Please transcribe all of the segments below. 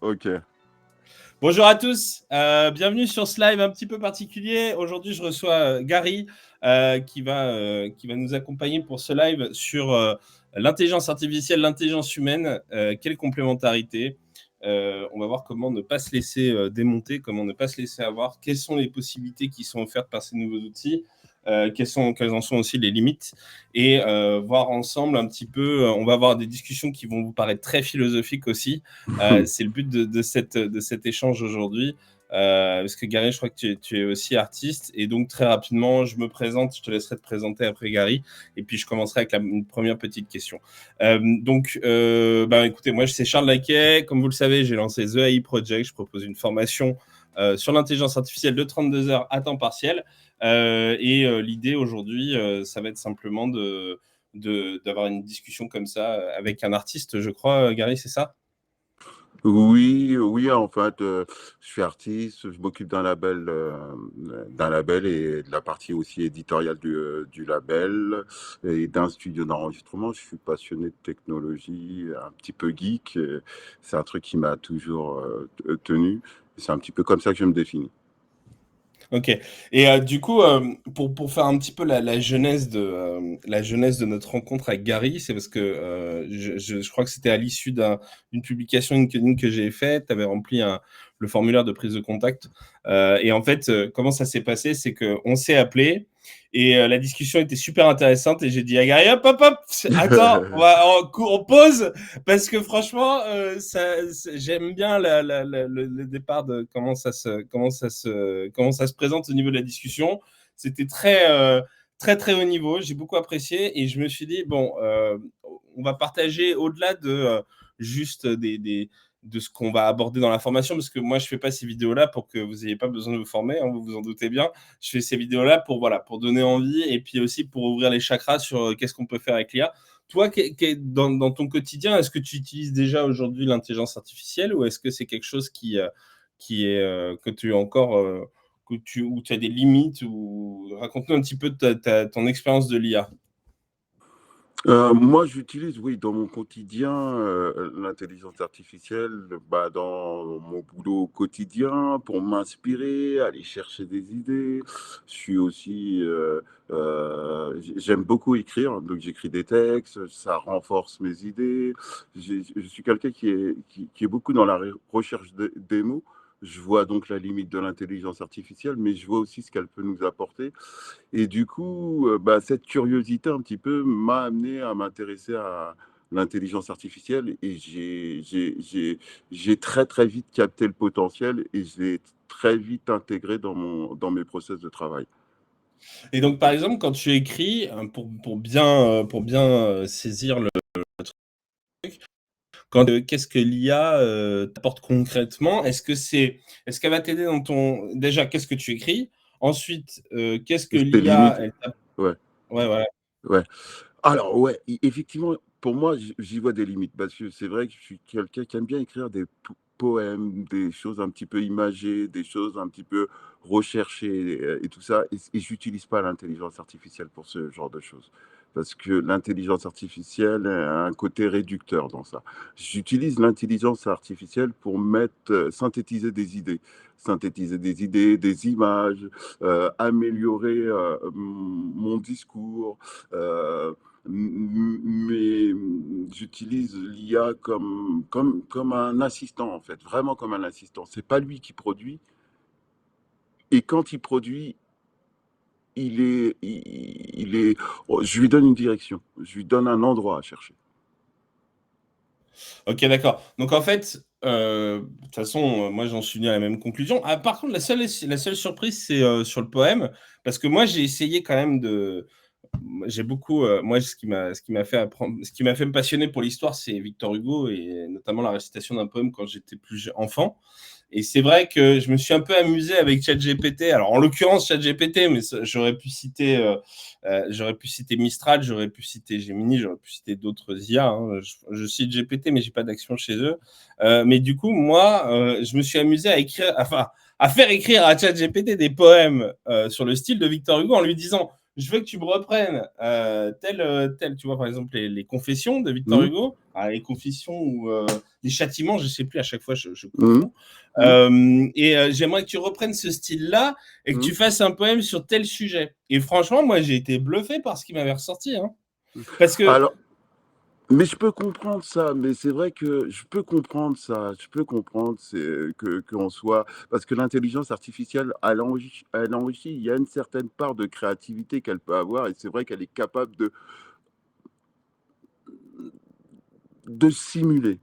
Ok. Bonjour à tous, bienvenue sur ce live un petit peu particulier. Aujourd'hui, je reçois Gary qui va nous accompagner pour ce live sur l'intelligence artificielle, l'intelligence humaine, quelle complémentarité. On va voir comment ne pas se laisser démonter, comment ne pas se laisser avoir, quelles sont les possibilités qui sont offertes par ces nouveaux outils, quelles en sont aussi les limites, et voir ensemble un petit peu, on va avoir des discussions qui vont vous paraître très philosophiques aussi. C'est le but de cet échange aujourd'hui. Parce que Gary, je crois que tu es aussi artiste. Et donc, très rapidement, je me présente. Je te laisserai te présenter après, Gary. Et puis, je commencerai avec une première petite question. Écoutez, moi, c'est Charles Laquet. Comme vous le savez, j'ai lancé The AI Project. Je propose une formation sur l'intelligence artificielle de 32 heures à temps partiel. L'idée aujourd'hui, ça va être simplement d'avoir une discussion comme ça avec un artiste, je crois, Gary, c'est ça ? Oui, en fait, je suis artiste, je m'occupe d'un label et de la partie aussi éditoriale du label et d'un studio d'enregistrement. Je suis passionné de technologie, un petit peu geek. C'est un truc qui m'a toujours tenu. C'est un petit peu comme ça que je me définis. Ok. Et du coup, pour faire un petit peu la genèse de notre rencontre avec Gary, c'est parce que je crois que c'était à l'issue d'une publication LinkedIn que j'ai faite. Tu avais rempli le formulaire de prise de contact. Et en fait, comment ça s'est passé, c'est qu'on s'est appelé et la discussion était super intéressante. Et j'ai dit à Gary, hop, attends, on pause parce que franchement, j'aime bien le départ de comment ça se présente au niveau de la discussion. C'était très très haut niveau. J'ai beaucoup apprécié et je me suis dit bon, on va partager au-delà de juste de ce qu'on va aborder dans la formation, parce que moi je fais pas ces vidéos-là pour que vous n'ayez pas besoin de vous former, hein, vous vous en doutez bien. Je fais ces vidéos-là pour donner envie et puis aussi pour ouvrir les chakras sur qu'est-ce qu'on peut faire avec l'IA. Toi, dans ton quotidien, est-ce que tu utilises déjà aujourd'hui l'intelligence artificielle ou est-ce que c'est quelque chose qui est que tu es encore où tu as des limites, ou raconte-nous un petit peu ton expérience de l'IA. Moi, j'utilise, oui, dans mon quotidien, l'intelligence artificielle, dans mon boulot quotidien, pour m'inspirer, aller chercher des idées. Je suis aussi, j'aime beaucoup écrire, donc j'écris des textes, ça renforce mes idées. Je suis quelqu'un qui est beaucoup dans la recherche des mots. Je vois donc la limite de l'intelligence artificielle, mais je vois aussi ce qu'elle peut nous apporter. Et du coup, cette curiosité un petit peu m'a amené à m'intéresser à l'intelligence artificielle et j'ai très très vite capté le potentiel et je l'ai très vite intégré dans mes process de travail. Et donc, par exemple, quand tu écris, pour bien saisir le truc, qu'est-ce que l'IA t'apporte concrètement? Est-ce qu'elle va t'aider dans ton... Déjà, qu'est-ce que tu écris? Ensuite, qu'est-ce que C'est l'IA, limite. elle t'apporte? Ouais, Ouais, voilà. ouais. Alors, ouais, effectivement, pour moi, j'y vois des limites parce que c'est vrai que je suis quelqu'un qui aime bien écrire des poèmes, des choses un petit peu imagées, des choses un petit peu recherchées et tout ça. Et j'utilise pas l'intelligence artificielle pour ce genre de choses parce que l'intelligence artificielle a un côté réducteur dans ça. J'utilise l'intelligence artificielle pour synthétiser des idées, des images, améliorer mon discours. euh, mais j'utilise l'IA comme un assistant, en fait, vraiment comme un assistant. C'est pas lui qui produit. Et quand il produit, je lui donne une direction, je lui donne un endroit à chercher. Ok, d'accord. Donc en fait, de toute façon, moi j'en suis venu à la même conclusion. Ah, par contre, la seule surprise, c'est sur le poème, parce que moi j'ai essayé quand même de... J'ai beaucoup... moi, ce qui m'a fait me passionner pour l'histoire, c'est Victor Hugo, et notamment la récitation d'un poème quand j'étais plus enfant. Et c'est vrai que je me suis un peu amusé avec ChatGPT. Alors, en l'occurrence, ChatGPT, mais j'aurais pu citer Mistral, j'aurais pu citer Gemini, j'aurais pu citer d'autres IA, hein. Je cite GPT, mais j'ai pas d'action chez eux. Mais du coup, moi, je me suis amusé à faire écrire à ChatGPT des poèmes sur le style de Victor Hugo en lui disant je veux que tu me reprennes tel, tu vois, par exemple, les Confessions de Victor Mmh, Hugo, les Confessions ou les Châtiments, je sais plus, à chaque fois, je mmh, confonds. mmh, J'aimerais que tu reprennes ce style-là et que mmh. tu fasses un poème sur tel sujet. Et franchement, moi, j'ai été bluffé par ce qu'il m'avait ressorti, hein. Parce que Alors, mais je peux comprendre ça, mais c'est vrai que je peux comprendre ça, je peux comprendre c'est que qu'on soit parce que l'intelligence artificielle, elle enrichit, il y a une certaine part de créativité qu'elle peut avoir et c'est vrai qu'elle est capable de simuler.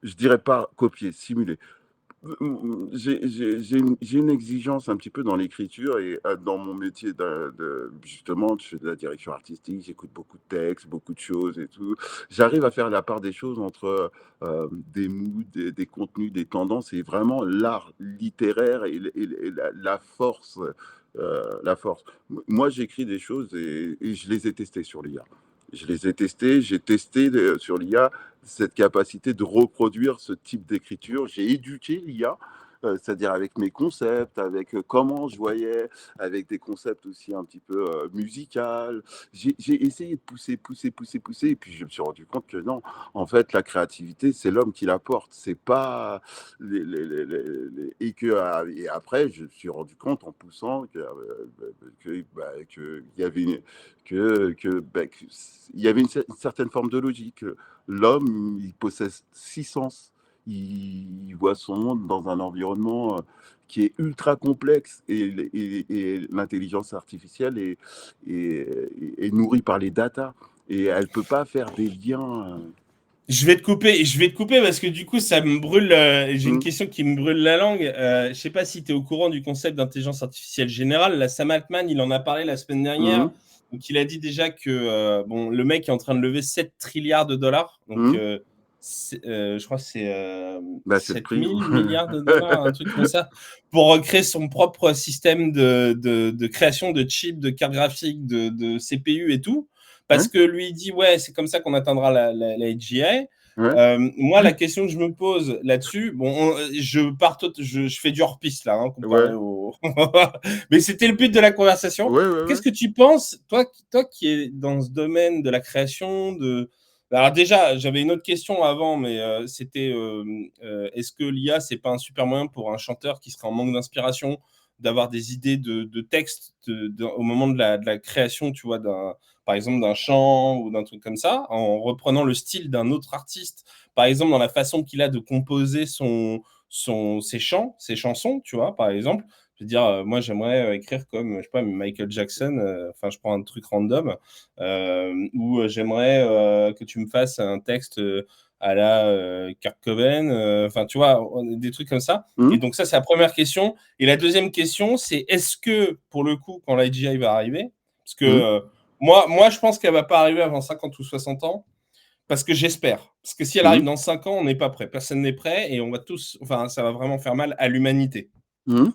Je dirais pas copier, simuler. J'ai une exigence un petit peu dans l'écriture et dans mon métier justement, je fais de la direction artistique, j'écoute beaucoup de textes, beaucoup de choses et tout. J'arrive à faire la part des choses entre, des moods, des contenus, des tendances et vraiment l'art littéraire et la force, la force. Moi, j'écris des choses et je les ai testées sur l'IA. Je les ai testées, j'ai testé, sur l'IA cette capacité de reproduire ce type d'écriture. J'ai éduqué l'IA, c'est-à-dire avec mes concepts, avec comment je voyais, avec des concepts aussi un petit peu musical. J'ai essayé de pousser, pousser, pousser, pousser, et puis je me suis rendu compte que non, en fait, la créativité, c'est l'homme qui l'apporte, c'est pas et que et après, je me suis rendu compte en poussant que il y avait il y avait une certaine forme de logique. L'homme, il possède 6 sens. Il voit son monde dans un environnement qui est ultra complexe et l'intelligence artificielle est nourrie par les datas et elle ne peut pas faire des liens. je vais te couper parce que du coup, ça me brûle. J'ai une Hum, question qui me brûle la langue. Je sais pas si tu es au courant du concept d'intelligence artificielle générale. La Sam Altman, il en a parlé la semaine dernière. hum, Donc, il a dit déjà que bon, le mec est en train de lever 7 trilliards de dollars. Donc, hum. je crois que c'est Bah, c'est le 7 prix. 000 milliards de dollars, un truc comme ça, pour créer son propre système de création de chips, de cartes graphiques, de CPU et tout. Parce Ouais, que lui il dit, ouais, c'est comme ça qu'on atteindra la AGI. ouais, Moi, la question que je me pose là-dessus, bon, je fais du hors-piste là, hein, comparé ouais, au. Mais c'était le but de la conversation. ouais, ouais, ouais. Qu'est-ce que tu penses, toi qui es dans ce domaine de la création, de. Alors déjà, j'avais une autre question avant, mais c'était est-ce que l'IA, c'est pas un super moyen pour un chanteur qui serait en manque d'inspiration d'avoir des idées de texte au moment de la création, tu vois, par exemple d'un chant ou d'un truc comme ça, en reprenant le style d'un autre artiste, par exemple dans la façon qu'il a de composer ses chants, ses chansons, tu vois, par exemple. Je veux dire, moi j'aimerais écrire comme, je sais pas, Michael Jackson, enfin je prends un truc random, ou j'aimerais que tu me fasses un texte à la Kurt Cobain, enfin tu vois, des trucs comme ça. Et Hum, donc ça c'est la première question. Et la deuxième question, c'est est-ce que pour le coup, quand l'IGI va arriver, parce que hum, moi je pense qu'elle va pas arriver avant 50 ou 60 ans, parce que j'espère. Parce que si elle arrive hum, dans 5 ans, on n'est pas prêt. Personne n'est prêt et on va tous, enfin ça va vraiment faire mal à l'humanité. hum,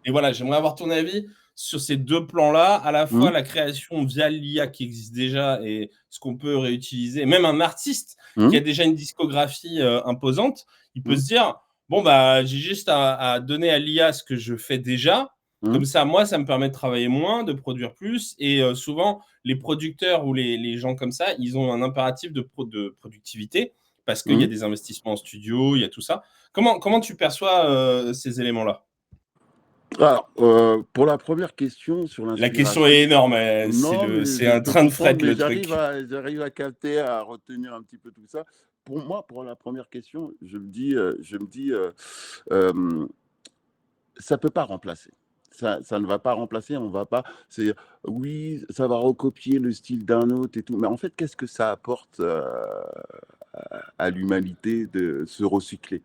Et voilà, j'aimerais avoir ton avis sur ces deux plans-là, à la fois hum, la création via l'IA qui existe déjà et ce qu'on peut réutiliser. Même un artiste qui a hum, déjà une discographie imposante, il peut hum, se dire, bon, bah, j'ai juste à donner à l'IA ce que je fais déjà. hum, Comme ça, moi, ça me permet de travailler moins, de produire plus. Et souvent, les producteurs ou les gens comme ça, ils ont un impératif de productivité parce qu'il y a hum. des investissements en studio, il y a tout ça. Comment tu perçois ces éléments-là? Alors, pour la première question sur La question est l'inspiration, énorme, non, mais c'est je un peux train de fret comprendre, mais le truc. j'arrive à capter, à retenir un petit peu tout ça. Pour moi, pour la première question, je me dis, ça peut pas remplacer. Ça ne va pas remplacer, on va pas c'est oui, ça va recopier le style d'un autre et tout, mais en fait, qu'est-ce que ça apporte, à l'humanité de se recycler?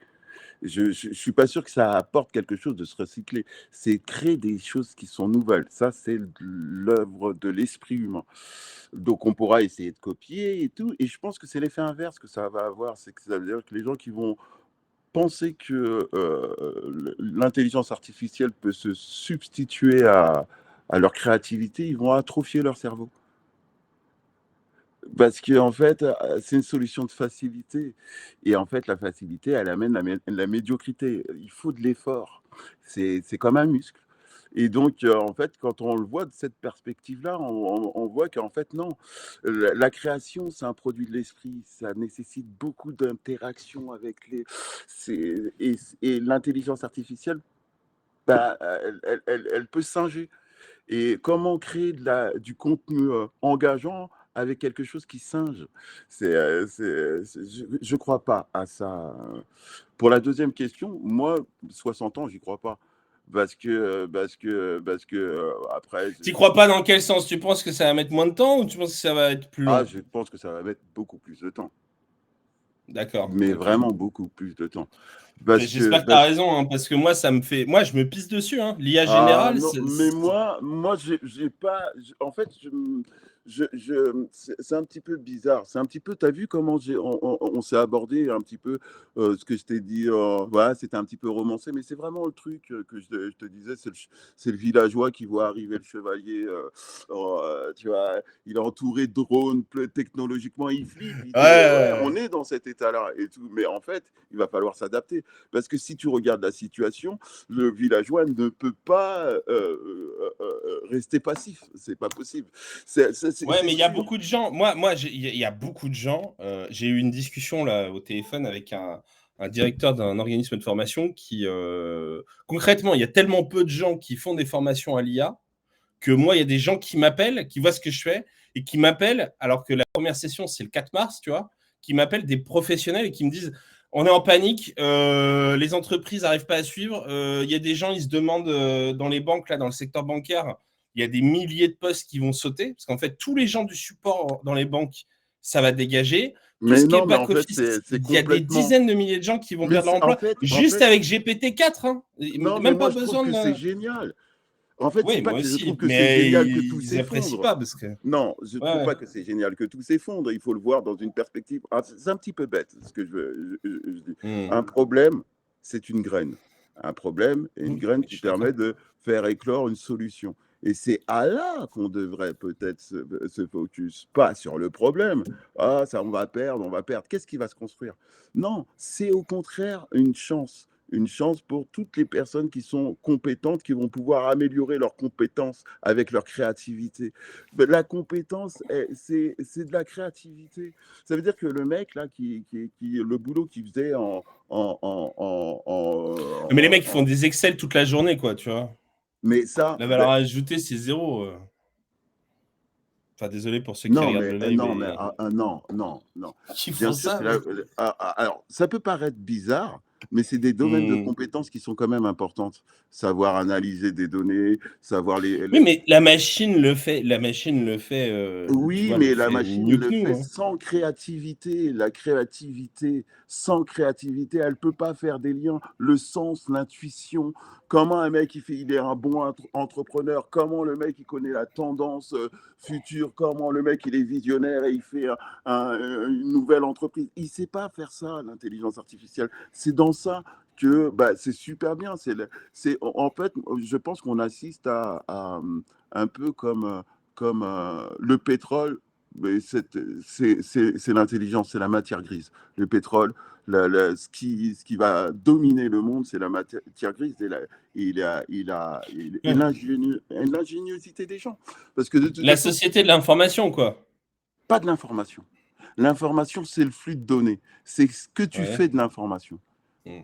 Je suis pas sûr que ça apporte quelque chose de se recycler. C'est créer des choses qui sont nouvelles. Ça, c'est l'œuvre de l'esprit humain. Donc on pourra essayer de copier et tout et je pense que c'est l'effet inverse que ça va avoir. C'est que ça veut dire que les gens qui vont penser que, l'intelligence artificielle peut se substituer à leur créativité, ils vont atrophier leur cerveau. Parce qu'en fait, c'est une solution de facilité et en fait, la facilité, elle amène la médiocrité. Il faut de l'effort. C'est comme un muscle. Et donc, en fait, quand on le voit de cette perspective-là, on voit qu'en fait, non, la création, c'est un produit de l'esprit, ça nécessite beaucoup d'interaction avec les... et l'intelligence artificielle, bah, elle peut singer. Et comment créer du contenu engageant avec quelque chose qui singe? Je ne crois pas à ça. Pour la deuxième question, moi, 60 ans, j'y crois pas. Parce que après, Tu crois pas dans quel sens? Tu penses que ça va mettre moins de temps ou tu penses que ça va être plus long? je pense que ça va mettre beaucoup plus de temps. D'accord, Mais ok. vraiment beaucoup plus de temps. Parce que, J'espère que tu as raison, hein, parce que moi, moi, je me pisse dessus. Hein. L'IA ah générale, non, mais moi, j'ai pas. En fait, c'est un petit peu bizarre. C'est un petit peu. T'as vu comment on s'est abordé un petit peu ce que je t'ai dit. Voilà, c'était un petit peu romancé, mais c'est vraiment le truc que je te disais. C'est le villageois qui voit arriver le chevalier. Tu vois, il est entouré de drones, technologiquement, il flippe. Il ouais, dit ouais, on ouais. est dans cet état-là et tout. Mais en fait, il va falloir s'adapter parce que si tu regardes la situation, le villageois ne peut pas rester passif. C'est pas possible. Ouais, C'est mais il y a sûr. beaucoup de gens. Il y a beaucoup de gens. J'ai eu une discussion là au téléphone avec un directeur d'un organisme de formation qui, concrètement, il y a tellement peu de gens qui font des formations à l'IA que moi, il y a des gens qui m'appellent, qui voient ce que je fais et qui m'appellent, alors que la première session, c'est le 4 mars, tu vois, qui m'appellent des professionnels et qui me disent on est en panique, les entreprises n'arrivent pas à suivre. Il y a des gens, ils se demandent dans les banques, là, dans le secteur bancaire, il y a des milliers de postes qui vont sauter, parce qu'en fait, tous les gens du support dans les banques, ça va dégager. Tout Mais ce qui est non, mais en fait, back-office, c'est il y a des complètement. dizaines de milliers de gens qui vont Mais perdre leur en emploi fait, juste avec GPT-4. Hein. non, mais Même pas moi, je trouve besoin que c'est de. génial. En fait, c'est Oui, pas moi que je trouve aussi, que c'est mais génial que tout ils apprécient s'effondre. pas parce que Non, je trouve ouais, pas que c'est génial que tout s'effondre. Il faut le voir dans une perspective. Ah, c'est un petit peu bête ce que je dis. mmh. Un problème, c'est une graine. Un problème et une Oui, graine je qui suis d'accord. permet de faire éclore une solution. Et c'est à là qu'on devrait peut-être se focus, pas sur le problème. Ah, ça, on va perdre, on va perdre. Qu'est-ce qui va se construire? Non, c'est au contraire une chance. Une chance pour toutes les personnes qui sont compétentes, qui vont pouvoir améliorer leurs compétences avec leur créativité. La compétence, c'est de la créativité. Ça veut dire que le mec, là, le boulot qu'il faisait en, en, en, Mais les en- mecs, ils font des Excel toute la journée, quoi, tu vois? mais ça, La ben, valeur ajoutée, c'est 0. Enfin, désolé pour ceux qui non, regardent mais le live et non, non, non. qui Bien font sûr ça, que mais alors, ça peut paraître bizarre, mais c'est des domaines de mmh. compétences qui sont quand même importantes. Savoir analyser des données, savoir Oui, mais la machine le fait, tu Oui, vois, le mais la fait machine mieux que le nous, fait hein. sans créativité. La créativité, sans créativité, elle peut pas faire des liens. Le sens, l'intuition. Comment un mec il est un bon entrepreneur? Comment le mec il connaît la tendance future? Comment le mec il est visionnaire et il fait une nouvelle entreprise? Il sait pas faire ça, l'intelligence artificielle. C'est dans ça que bah, c'est super bien. En fait, je pense qu'on assiste un peu comme le pétrole, mais c'est l'intelligence, c'est la matière grise. Le pétrole, ce qui va dominer le monde, c'est la matière grise et Ouais. l'ingéniosité des gens. Parce que de toute La façon, société de l'information, quoi. pas de l'information. L'information, c'est le flux de données. C'est ce que tu Ouais. fais de l'information. Mmh.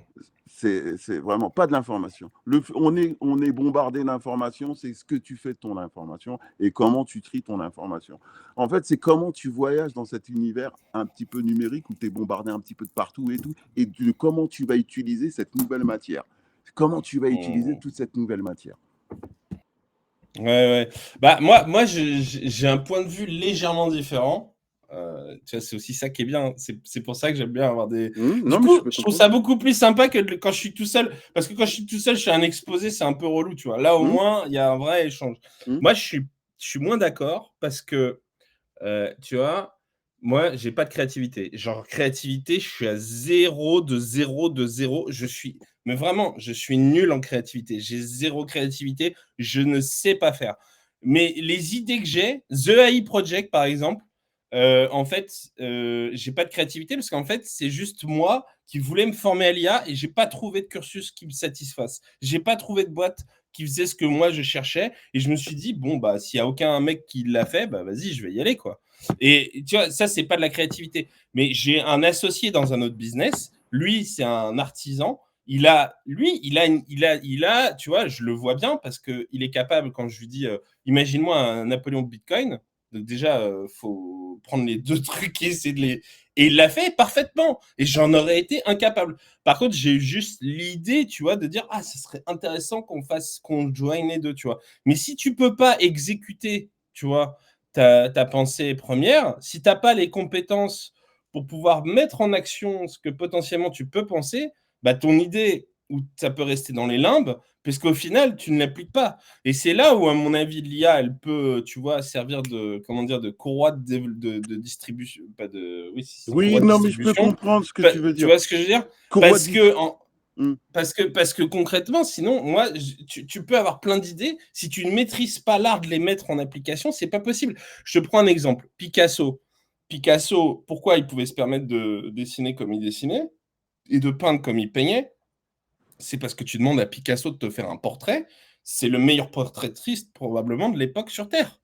C'est vraiment pas de l'information. On est bombardé d'informations, c'est ce que tu fais de ton information et comment tu tries ton information. En fait, c'est comment tu voyages dans cet univers un petit peu numérique où tu es bombardé un petit peu de partout et tout, et de comment tu vas utiliser cette nouvelle matière. Comment tu vas utiliser Mmh. toute cette nouvelle matière. Ouais, ouais. Bah, moi j'ai un point de vue légèrement différent. Tu vois, c'est aussi ça qui est bien. C'est pour ça que j'aime bien avoir des du Non, mais je coup, peux je trouve comprendre. ça beaucoup plus sympa que quand je suis tout seul. Parce que quand je suis tout seul, je fais un exposé, c'est un peu relou, tu vois? Là, au Hum, moins, il y a un vrai échange. hum. Moi, je suis moins d'accord parce que, tu vois, moi, j'ai pas de créativité. Genre créativité, je suis à zéro de zéro de zéro. Mais vraiment, je suis nul en créativité. J'ai zéro créativité, je ne sais pas faire. Mais les idées que j'ai, The AI Project, par exemple, en fait, j'ai pas de créativité parce qu'en fait, c'est juste moi qui voulais me former à l'IA et j'ai pas trouvé de cursus qui me satisfasse. J'ai pas trouvé de boîte qui faisait ce que moi je cherchais. Et je me suis dit, bon, bah, s'il n'y a aucun mec qui l'a fait, bah, vas-y, je vais y aller, quoi. Et tu vois, ça, c'est pas de la créativité. Mais j'ai un associé dans un autre business. Lui, c'est un artisan. Tu vois, je le vois bien parce qu'il est capable, quand je lui dis, imagine-moi un Napoléon de Bitcoin. Donc déjà, faut prendre les deux trucs et essayer de les. Et il l'a fait parfaitement. Et j'en aurais été incapable. Par contre, j'ai eu juste l'idée, tu vois, de dire, ah, ça serait intéressant qu'on joigne les deux, tu vois. Mais si tu peux pas exécuter, tu vois, ta pensée première, si tu n'as pas les compétences pour pouvoir mettre en action ce que potentiellement tu peux penser, bah, ton idée, ou ça peut rester dans les limbes, puisqu'au final, tu ne l'appliques pas. Et c'est là où, à mon avis, l'IA, elle peut, tu vois, servir de, comment dire, de courroie de distribution, pas de, oui, c'est Oui, courroie de non, mais je peux distribution. comprendre ce que tu veux Tu dire. vois ce que je veux dire? Courroie Parce de que, Hmm. parce que concrètement, sinon, moi, tu peux avoir plein d'idées. Si tu ne maîtrises pas l'art de les mettre en application, c'est pas possible. Je te prends un exemple. Picasso. Picasso, pourquoi il pouvait se permettre de dessiner comme il dessinait et de peindre comme il peignait? C'est parce que tu demandes à Picasso de te faire un portrait. C'est le meilleur portraitiste probablement de l'époque sur Terre.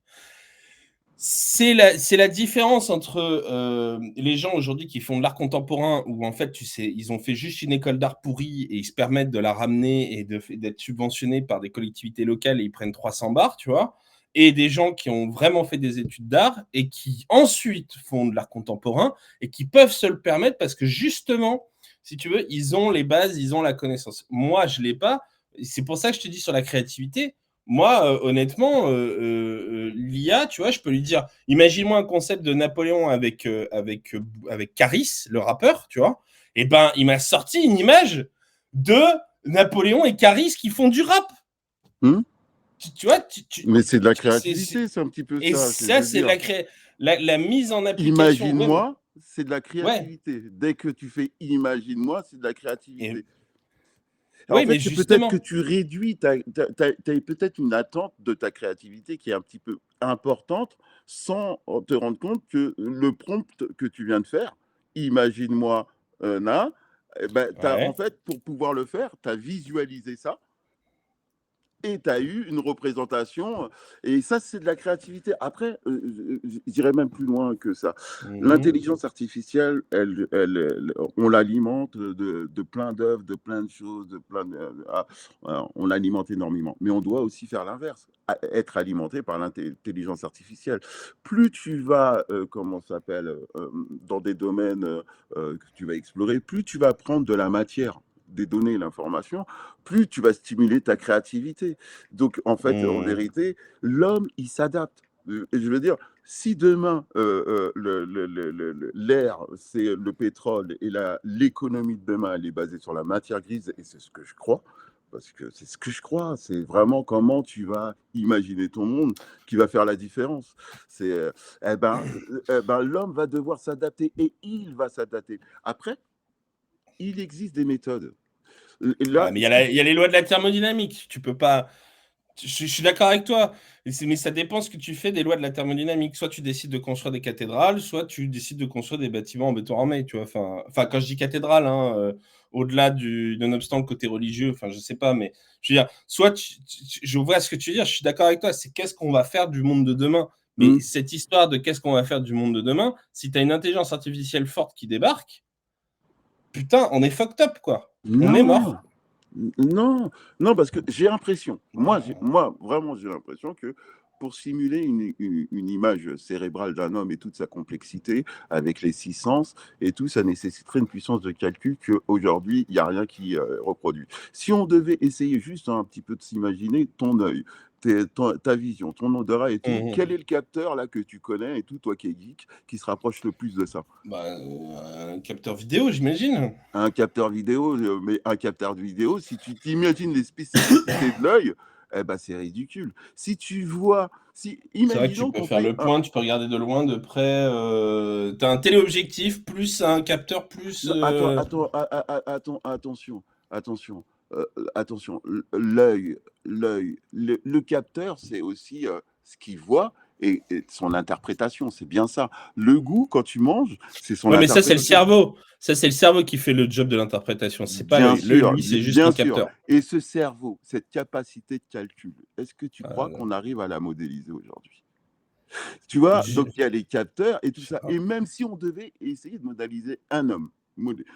C'est la différence entre les gens aujourd'hui qui font de l'art contemporain où en fait, tu sais, ils ont fait juste une école d'art pourrie et ils se permettent de la ramener et d'être subventionnés par des collectivités locales et ils prennent 300 bars, tu vois. Et des gens qui ont vraiment fait des études d'art et qui ensuite font de l'art contemporain et qui peuvent se le permettre parce que justement, si tu veux, ils ont les bases, ils ont la connaissance. Moi, je ne l'ai pas. C'est pour ça que je te dis sur la créativité, moi, honnêtement, l'IA, tu vois, je peux lui dire, imagine-moi un concept de Napoléon avec Caris, le rappeur, tu vois. Et ben, il m'a sorti une image de Napoléon et Caris qui font du rap. Hmm. Tu vois, Mais c'est de la créativité, c'est un petit peu et ça que je ça, veux c'est dire. la mise en application. Ouais, Imagine-moi, c'est de la ouais. créativité. Dès que tu fais imagine-moi, c'est de la Et, créativité. En oui, fait, mais c'est peut-être que justement. tu réduis, peut-être une attente de ta créativité qui est un petit peu importante sans te rendre compte que le prompt que tu viens de faire, imagine-moi, là, eh ben, en Ouais. fait, pour pouvoir le faire, tu as visualisé ça et tu as eu une représentation. Et ça, c'est de la créativité. Après, j'irais même plus loin que ça. Mhm. L'intelligence artificielle, on l'alimente de plein d'œuvres, de plein de choses, on l'alimente énormément. Mais on doit aussi faire l'inverse, être alimenté par l'intelligence artificielle. Plus tu vas, comment ça s'appelle, dans des domaines que tu vas explorer, plus tu vas prendre de la matière des données, l'information, plus tu vas stimuler ta créativité. Donc, en fait, en Mhm. vérité, l'homme, il s'adapte. Je veux dire, si demain, l'air, c'est le pétrole et l'économie de demain, elle est basée sur la matière grise, et c'est ce que je crois, parce que c'est ce que je crois, c'est vraiment comment tu vas imaginer ton monde qui va faire la différence. C'est, l'homme va devoir s'adapter et il va s'adapter. Après, il existe des méthodes. Et là, Ouais, mais ce qu'il il y a les lois de la thermodynamique. Tu peux pas. Je suis d'accord avec toi, mais ça dépend ce que tu fais des lois de la thermodynamique. Soit tu décides de construire des cathédrales, soit tu décides de construire des bâtiments en béton armé, tu vois. Enfin, quand je dis cathédrale, hein, au-delà nonobstant le côté religieux, enfin, je sais pas, mais je veux dire, soit je vois ce que tu veux dire, je suis d'accord avec toi, c'est qu'est-ce qu'on va faire du monde de demain. Mais Hmm. cette histoire de qu'est-ce qu'on va faire du monde de demain, si tu as une intelligence artificielle forte qui débarque, putain, on est fucked up, quoi. On est mort. Non, non, non, parce que j'ai l'impression, moi, vraiment, j'ai l'impression que pour simuler une image cérébrale d'un homme et toute sa complexité, avec les six sens et tout, ça nécessiterait une puissance de calcul qu'aujourd'hui, il n'y a rien qui reproduit. Si on devait essayer juste un petit peu de s'imaginer ton œil, ta vision, ton odorat et tout, quel Mhm. est le capteur là que tu connais et tout, toi qui es geek, qui se rapproche le plus de ça? Bah, un capteur vidéo, j'imagine. Un capteur vidéo, mais un capteur de vidéo, si tu t'imagines les spécificités de l'œil, eh ben, c'est ridicule. Si tu vois, si, C'est vrai que tu imaginons peux qu'on faire fait le point, tu peux regarder de loin, de près. Tu as un téléobjectif plus un capteur plus. non, attention, attention, attention, l'œil, le capteur, c'est aussi ce qu'il voit et son interprétation, c'est bien ça. Le goût, quand tu manges, c'est son Ouais, mais ça, c'est le interprétation. cerveau. Ça, c'est le cerveau qui fait le job de l'interprétation. C'est pas l'œil. L'œil, lui, c'est juste un Bien sûr. capteur. Et ce cerveau, cette capacité de calcul, est-ce que tu crois Euh, qu'on arrive à la modéliser aujourd'hui? Tu vois, je, donc il y a les capteurs et tout je sais ça. pas. Et même si on devait essayer de modéliser un homme,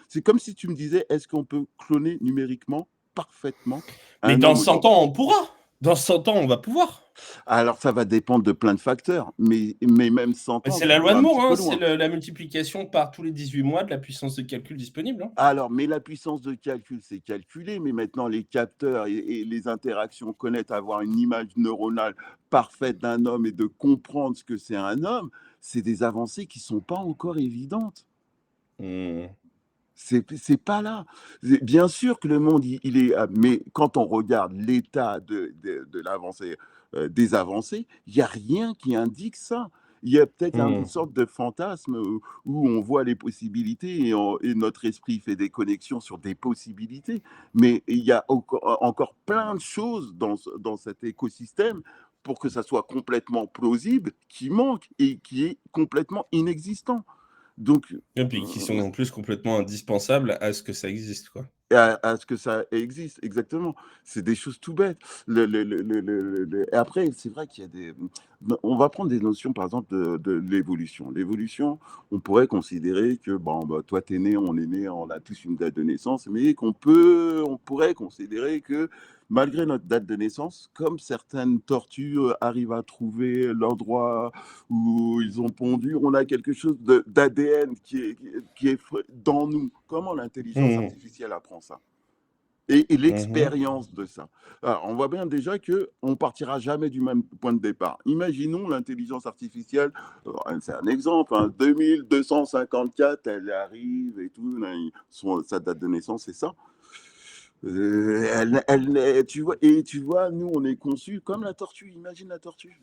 c'est comme si tu me disais, est-ce qu'on peut cloner numériquement parfaitement Mais un dans homme 100 aujourd'hui? ans, on pourra. Dans 100 ans, on va pouvoir. Alors ça va dépendre de plein de facteurs, mais même 100 ans, C'est tu la loi vas de un Moore, petit peu hein. C'est loin. la multiplication par tous les 18 mois de la puissance de calcul disponible, hein. Alors, mais la puissance de calcul, c'est calculé, mais maintenant les capteurs et les interactions, connaître, avoir une image neuronale parfaite d'un homme et de comprendre ce que c'est un homme, c'est des avancées qui sont pas encore évidentes. Hmm. C'est pas là. Bien sûr que le monde, il est, mais quand on regarde l'état de l'avancée, des avancées, il y a rien qui indique ça. Il y a peut-être une Hmm. sorte de fantasme où on voit les possibilités et notre esprit fait des connexions sur des possibilités, mais il y a encore plein de choses dans cet écosystème pour que ça soit complètement plausible, qui manque et qui est complètement inexistant. Donc, Et puis qui sont en plus complètement indispensables à ce que ça existe, quoi. à ce que ça existe, exactement. C'est des choses tout bêtes. Et après, c'est vrai qu'il y a on va prendre des notions, par exemple, de l'évolution. L'évolution, on pourrait considérer que, bon, bah, toi, t'es né, on est né, on a tous une date de naissance, mais on pourrait considérer que, malgré notre date de naissance, comme certaines tortues arrivent à trouver l'endroit où ils ont pondu, on a quelque chose d'ADN qui est dans nous. Comment l'intelligence Hmm. artificielle apprend ça? Et Mhm. l'expérience de ça. Alors, on voit bien déjà qu'on partira jamais du même point de départ. Imaginons l'intelligence artificielle, c'est un exemple, hein, 2254, elle arrive et tout, sa date de naissance, c'est ça. Tu vois, nous, on est conçus comme la tortue. Imagine la tortue.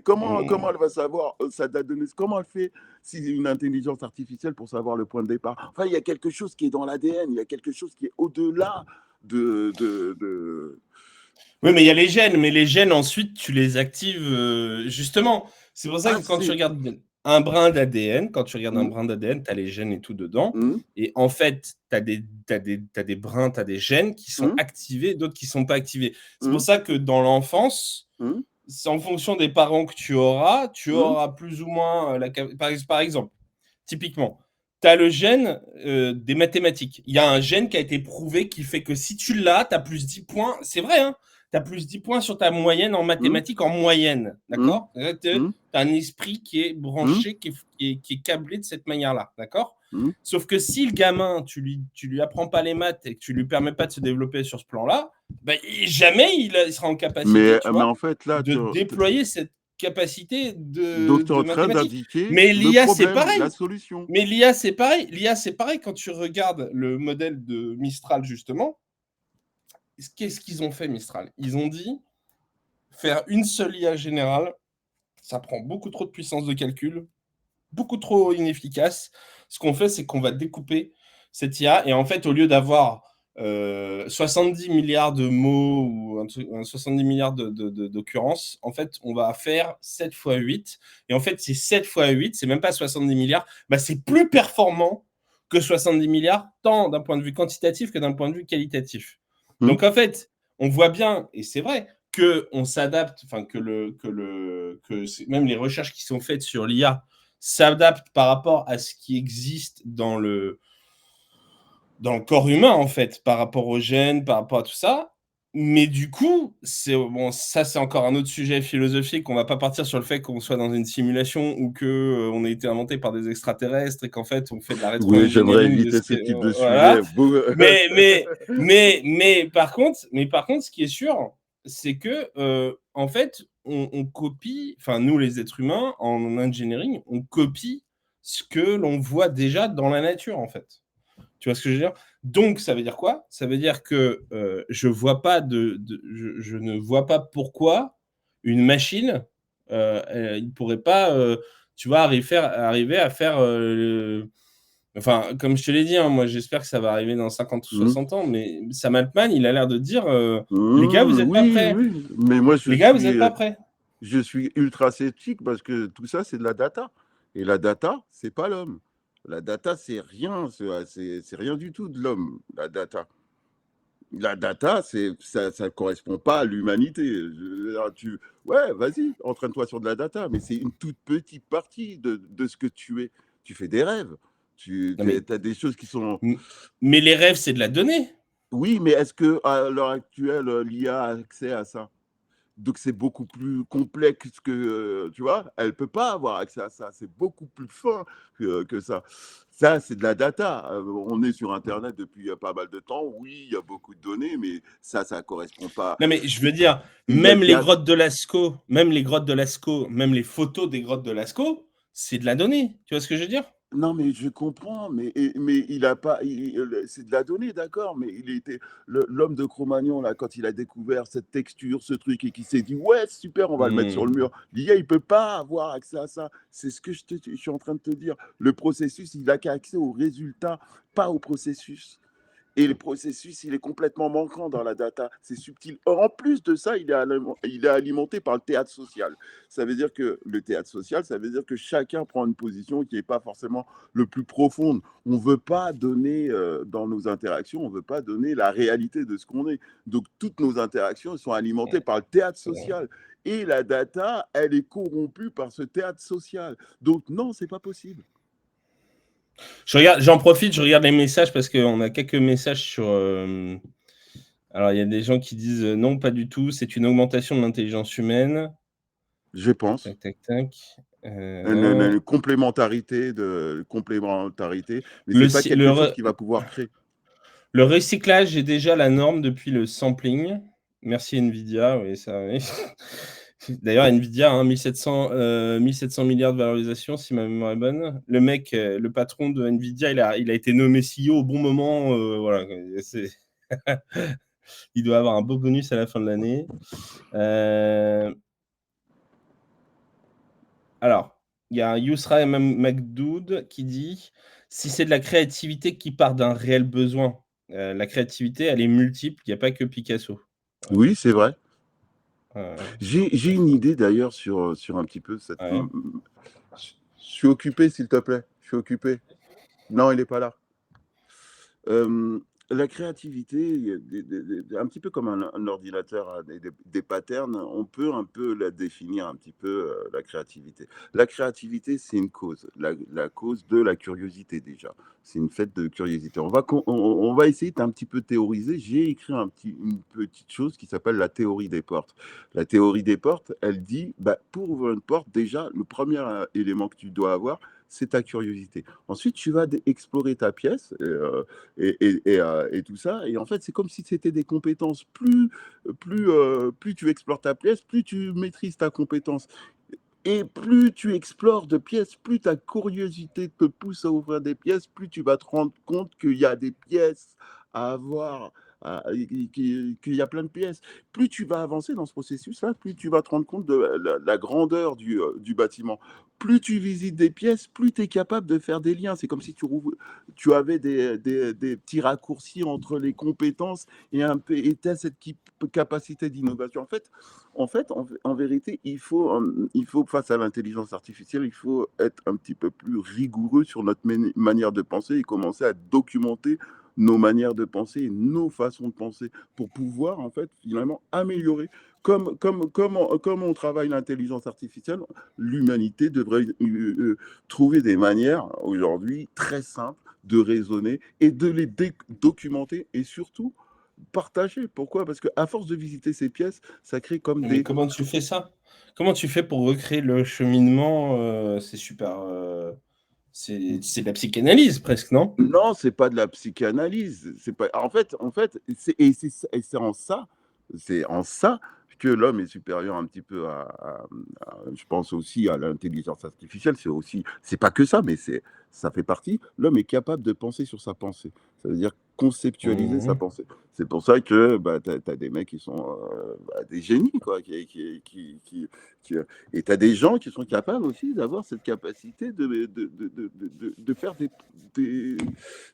Comment Hmm. elle va savoir sa date de naissance? Comment elle fait si une intelligence artificielle pour savoir le point de départ? Enfin, il y a quelque chose qui est dans l'ADN. Il y a quelque chose qui est au-delà de... Oui, mais il y a les gènes, mais les gènes, ensuite, tu les actives justement. C'est pour ça Ah, que quand tu c'est... regardes un brin d'ADN, quand tu regardes un Hum, brin d'ADN, tu as les gènes et tout dedans. hum, Et en fait, tu as des brins, tu as des gènes qui sont hum, activés, d'autres qui ne sont pas activés. C'est pour hum, ça que dans l'enfance, hum, c'est en fonction des parents que tu hum, auras plus ou moins par exemple, typiquement, tu as le gène des mathématiques. Il y a un gène qui a été prouvé qui fait que si tu l'as, tu as plus 10 points. C'est vrai, hein, tu as plus 10 points sur ta moyenne en hum, mathématiques en moyenne. hum, D'accord. Tu as hum, un esprit qui est hum, branché, qui est câblé de cette manière-là. D'accord. hum. Sauf que si le gamin, tu lui apprends pas les maths et que tu lui permets pas de se développer sur ce plan-là, ben, jamais il sera en capacité, tu Mais vois, en fait, là, de déployer cette capacité donc, tu es de en train mathématiques. d'indiquer Mais le l'IA, c'est problème, la pareil. solution. Mais l'IA, c'est pareil. L'IA, c'est pareil. Quand tu regardes le modèle de Mistral, justement, qu'est-ce qu'ils ont fait, Mistral? Ils ont dit faire une seule IA générale, ça prend beaucoup trop de puissance de calcul, beaucoup trop inefficace. Ce qu'on fait, c'est qu'on va découper cette IA et en fait, au lieu d'avoir 70 milliards de mots ou 70 milliards d'occurrences, en fait, on va faire 7 fois 8. Et en fait, c'est 7 fois 8, c'est même pas 70 milliards, bah, c'est plus performant que 70 milliards, tant d'un point de vue quantitatif que d'un point de vue qualitatif. Hum, Donc en fait, on voit bien, et c'est vrai, qu'on s'adapte, enfin même les recherches qui sont faites sur l'IA s'adaptent par rapport à ce qui existe dans le corps humain, en fait, par rapport aux gènes, par rapport à tout ça. Mais du coup, bon, ça, c'est encore un autre sujet philosophique. On va pas partir sur le fait qu'on soit dans une simulation ou que on a été inventé par des extraterrestres et qu'en fait, on fait de la Oui, j'aimerais rétro-engineering de éviter ce ce qui type de voilà. sujet. Mais par contre, ce qui est sûr, c'est que en fait, on copie, enfin nous les êtres humains en engineering, on copie ce que l'on voit déjà dans la nature, en fait. Tu vois ce que je veux dire? Donc, ça veut dire quoi? Ça veut dire que je ne vois pas pourquoi une machine, il ne pourrait pas, tu vois, arriver à faire. Enfin, comme je te l'ai dit, hein, moi j'espère que ça va arriver dans 50 ou Mmh. 60 ans, mais Sam Altman, il a l'air de dire les gars, vous Mmh, n'êtes pas oui, prêts. oui, mais moi je Les gars, vous suis, n'êtes pas prêts. je suis ultra sceptique parce que tout ça, c'est de la data. Et la data, c'est pas l'homme. La data, c'est rien, c'est rien du tout de l'homme, la data. La data, ça correspond pas à l'humanité. Ouais, vas-y, entraîne-toi sur de la data, mais c'est une toute petite partie de ce que tu es. Tu fais des rêves. Tu Non, mais, as des choses qui sont. mais les rêves, c'est de la donnée. Oui, mais est-ce que à l'heure actuelle, l'IA a accès à ça? Donc c'est beaucoup plus complexe que, tu vois, elle peut pas avoir accès à ça. C'est beaucoup plus fin que ça. Ça, c'est de la data. On est sur Internet depuis pas mal de temps. Oui, il y a beaucoup de données, mais ça correspond pas. Non, mais je veux dire, Il y a le même les théâtre. grottes de Lascaux, même les grottes de Lascaux, même les photos des grottes de Lascaux, c'est de la donnée. Tu vois ce que je veux dire? Non, mais je comprends, mais il a pas, c'est de la donnée, d'accord, mais il était l'homme de Cro-Magnon là quand il a découvert cette texture, ce truc et qui s'est dit ouais super, on va le mettre sur le Hmm. mur. L'IA il peut pas avoir accès à ça. C'est ce que je suis en train de te dire. Le processus, il a qu'à accès au résultat, pas au processus. Et le processus, il est complètement manquant dans la data. C'est subtil. Or, en plus de ça, il est alimenté par le théâtre social. Ça veut dire que le théâtre social, ça veut dire que chacun prend une position qui n'est pas forcément le plus profonde. On ne veut pas donner, dans nos interactions, on ne veut pas donner la réalité de ce qu'on est. Donc, toutes nos interactions sont alimentées par le théâtre social. Et la data, elle est corrompue par ce théâtre social. Donc, non, c'est pas possible. J'en profite, je regarde les messages parce qu'on a quelques messages sur. Alors, il y a des gens qui disent non, pas du tout, c'est une augmentation de l'intelligence humaine. Je pense. Tac, tac, tac. Une complémentarité, mais Le, c'est pas si- le, quelque chose re- qui va pouvoir créer. le recyclage est déjà la norme depuis le sampling. Merci Nvidia, oui, ça. Oui. D'ailleurs, Nvidia, hein, 1700 milliards de valorisation, si ma mémoire est bonne. Le mec, le patron de Nvidia, il a été nommé CEO au bon moment. Voilà, il doit avoir un beau bonus à la fin de l'année. Alors, il y a Yousra Magdoud qui dit si c'est de la créativité qui part d'un réel besoin, la créativité, elle est multiple, il n'y a pas que Picasso. Oui, c'est vrai. Euh, J'ai une idée d'ailleurs sur un petit peu cette. ouais. Je suis occupé, s'il te plaît. Je suis occupé. Non, il n'est pas là. Euh, la créativité, il y a un petit peu comme un ordinateur a des patterns, on peut un peu la définir un petit peu, la créativité. La créativité, c'est une cause, la cause de la curiosité déjà. C'est une fête de curiosité. On va essayer d'un petit peu théoriser. J'ai écrit une petite chose qui s'appelle la théorie des portes. La théorie des portes, elle dit, bah, pour ouvrir une porte, déjà, le premier élément que tu dois avoir, c'est ta curiosité. Ensuite, tu vas explorer ta pièce. Et tout ça. Et en fait, c'est comme si c'était des compétences. Plus tu explores ta pièce, plus tu maîtrises ta compétence. Et plus tu explores de pièces, plus ta curiosité te pousse à ouvrir des pièces, plus tu vas te rendre compte qu'il y a des pièces à avoir, qu'il y a plein de pièces. Plus tu vas avancer dans ce processus-là, plus tu vas te rendre compte de la grandeur du bâtiment. Plus tu visites des pièces, plus tu es capable de faire des liens. C'est comme si tu avais des petits raccourcis entre les compétences et tu as cette capacité d'innovation. En vérité, il faut, face à l'intelligence artificielle, il faut être un petit peu plus rigoureux sur notre manière de penser et commencer à documenter nos manières de penser et nos façons de penser pour pouvoir, en fait, finalement, améliorer. Comme on travaille l'intelligence artificielle, l'humanité devrait trouver des manières, aujourd'hui, très simples de raisonner et de les documenter et surtout partager. Pourquoi? Parce qu'à force de visiter ces pièces, ça crée comme Mais des. comment tu fais ça? Comment tu fais pour recréer le cheminement? C'est super. C'est de la psychanalyse presque, non? Non, c'est pas de la psychanalyse. C'est pas. En fait, c'est en ça que l'homme est supérieur un petit peu je pense aussi à l'intelligence artificielle. C'est pas que ça, mais ça fait partie. L'homme est capable de penser sur sa pensée. Ça veut dire conceptualiser sa Mhm. pensée. C'est pour ça que bah, tu as des mecs qui sont des génies, quoi. Et tu as des gens qui sont capables aussi d'avoir cette capacité de faire des-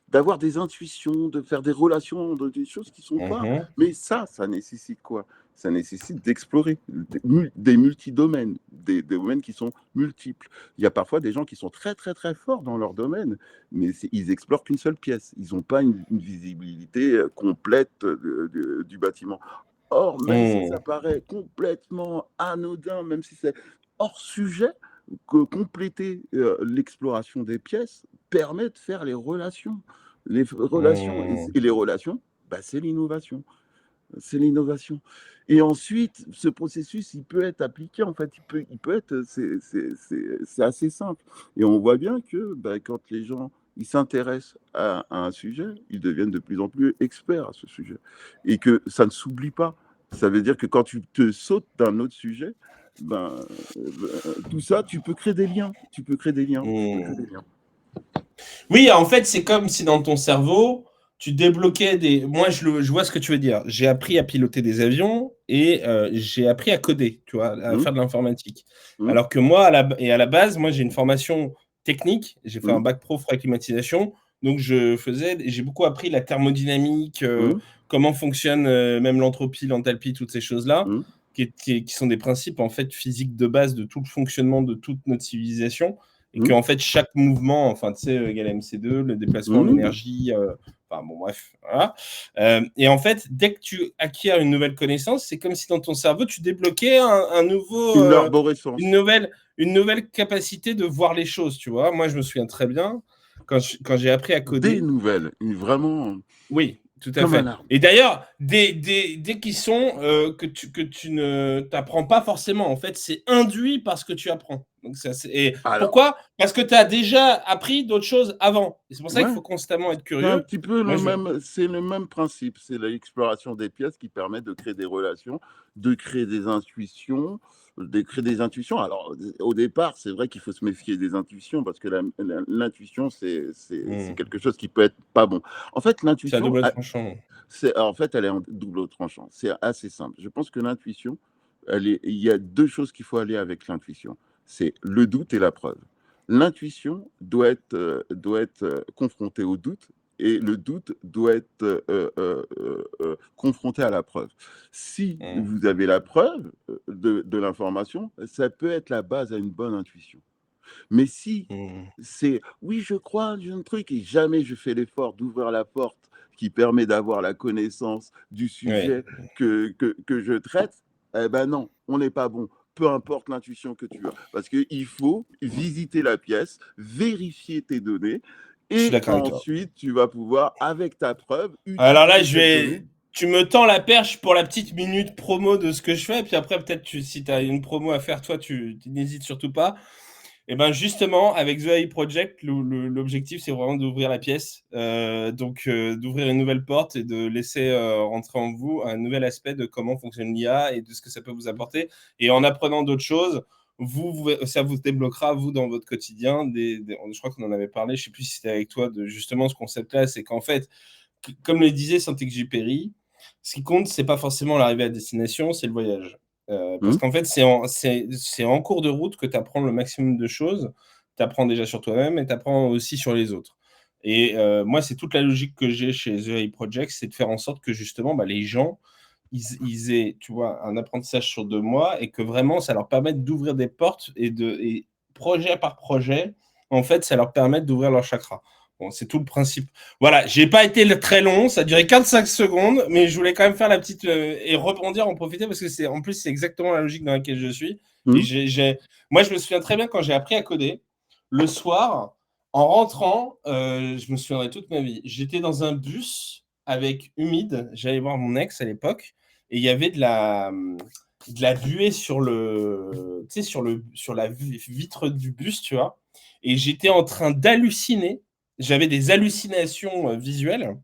d'avoir des intuitions, de faire des relations, des choses qui sont pas. Mhm. Mais ça nécessite quoi? Ça nécessite d'explorer des multidomaines, des domaines qui sont multiples. Il y a parfois des gens qui sont très, très, très forts dans leur domaine, mais ils explorent qu'une seule pièce. Ils n'ont pas une visibilité complète du bâtiment. Or, même si ça Mhm. paraît complètement anodin, même si c'est hors sujet, que compléter l'exploration des pièces permet de faire les relations. Les relations Mhm. et les relations, bah, c'est l'innovation. C'est l'innovation. Et ensuite, ce processus, il peut être appliqué, en fait, il peut être, c'est assez simple. Et on voit bien que bah, quand les gens ils s'intéressent à un sujet, ils deviennent de plus en plus experts à ce sujet. Et que ça ne s'oublie pas. Ça veut dire que quand tu te sautes d'un autre sujet, ben, tout ça, tu peux créer des liens. Tu peux créer des liens. Tu peux créer Mhm. des liens. Oui, en fait, c'est comme si dans ton cerveau, tu débloquais des. Moi, je vois ce que tu veux dire. J'ai appris à piloter des avions et j'ai appris à coder, tu vois, à Hum, faire de l'informatique. hum, Alors que moi, à la base, moi, j'ai une formation technique. J'ai fait un hum, bac pro froid climatisation. Donc, j'ai beaucoup appris la thermodynamique, hum, comment fonctionne même l'entropie, l'enthalpie, toutes ces choses-là, hum, qui sont des principes en fait physiques de base de tout le fonctionnement de toute notre civilisation et que hum, en fait chaque mouvement, enfin tu sais, égale mc2, le déplacement, hum. l'énergie, enfin bon bref, voilà. Et en fait, dès que tu acquiers une nouvelle connaissance, c'est comme si dans ton cerveau tu débloquais un nouveau, Une une arborescence. nouvelle, une nouvelle capacité de voir les choses, tu vois. Moi, je me souviens très bien quand j'ai appris à Des coder. nouvelles, vraiment Oui, tout à comme un fait. arbre. Et d'ailleurs, dès qu'ils sont que tu ne t'apprends pas forcément, en fait, c'est induit par ce que tu apprends. Donc et Alors, pourquoi? Parce que tu as déjà appris d'autres choses avant. Et c'est pour ça qu'il ouais, faut constamment être c'est un curieux. petit peu Moi, c'est le même principe. C'est l'exploration des pièces qui permet de créer des relations, de créer des intuitions, de créer des intuitions. Alors, au départ, c'est vrai qu'il faut se méfier des intuitions parce que l'intuition, c'est Hmm. quelque chose qui peut être pas bon. En fait, C'est à l'intuition, double tranchant. en fait, elle est en double tranchant. C'est assez simple. Je pense que l'intuition, il y a deux choses qu'il faut aller avec l'intuition. C'est le doute et la preuve. L'intuition doit être confrontée au doute et le doute doit être confronté à la preuve. Si Hmm. vous avez la preuve de l'information, ça peut être la base à une bonne intuition. Mais si Hmm. c'est oui, je crois, j'ai un truc, et jamais je fais l'effort d'ouvrir la porte qui permet d'avoir la connaissance du Ouais. sujet que je traite, eh ben non, on n'est pas bon. Peu importe l'intuition que tu as. Parce qu'il faut visiter la pièce, vérifier tes données, Je suis et d'accord avec toi. ensuite, tu vas pouvoir, avec ta preuve, Alors là, utiliser cette donnée. tu me tends la perche pour la petite minute promo de ce que je fais, puis après, peut-être, si tu as une promo à faire, toi, tu n'hésites surtout pas. Et ben justement, avec The AI Project, l'objectif, c'est vraiment d'ouvrir la pièce, donc d'ouvrir une nouvelle porte et de laisser rentrer en vous un nouvel aspect de comment fonctionne l'IA et de ce que ça peut vous apporter. Et en apprenant d'autres choses, ça vous débloquera, vous, dans votre quotidien. Je crois qu'on en avait parlé, je ne sais plus si c'était avec toi, de justement ce concept-là, c'est qu'en fait, comme le disait Saint-Exupéry, ce qui compte, c'est pas forcément l'arrivée à destination, c'est le voyage. Parce Hmm. qu'en fait, c'est en cours de route que tu apprends le maximum de choses. Tu apprends déjà sur toi-même et tu apprends aussi sur les autres. Et moi, c'est toute la logique que j'ai chez The AI Project, c'est de faire en sorte que justement, bah, les gens, ils aient, tu vois, un apprentissage sur 2 mois et que vraiment, ça leur permette d'ouvrir des portes et projet par projet, en fait, ça leur permette d'ouvrir leur chakra. Bon, c'est tout le principe. Voilà, j'ai pas été très long, ça a duré 45 secondes, mais je voulais quand même faire la petite et rebondir, en profiter parce que en plus c'est exactement la logique dans laquelle je suis. Et Hmm. moi je me souviens très bien quand j'ai appris à coder le soir, en rentrant, je me souviendrai toute ma vie. J'étais dans un bus avec humide, j'allais voir mon ex à l'époque et il y avait de la buée sur tu sais, sur la vitre du bus, tu vois. Et j'étais en train d'halluciner, j'avais des hallucinations visuelles,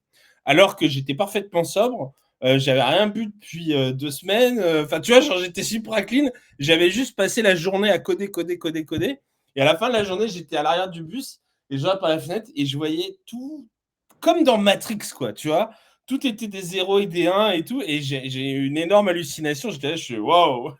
alors que j'étais parfaitement sobre. J'avais rien bu depuis 2 semaines. Enfin, tu vois, genre j'étais super clean. J'avais juste passé la journée à coder, coder, coder, coder. Et à la fin de la journée, j'étais à l'arrière du bus et je regardais par la fenêtre et je voyais tout comme dans Matrix, quoi, tu vois. tout était des 0 et des 1 et tout, et j'ai eu une énorme hallucination. J'étais là, je suis waouh.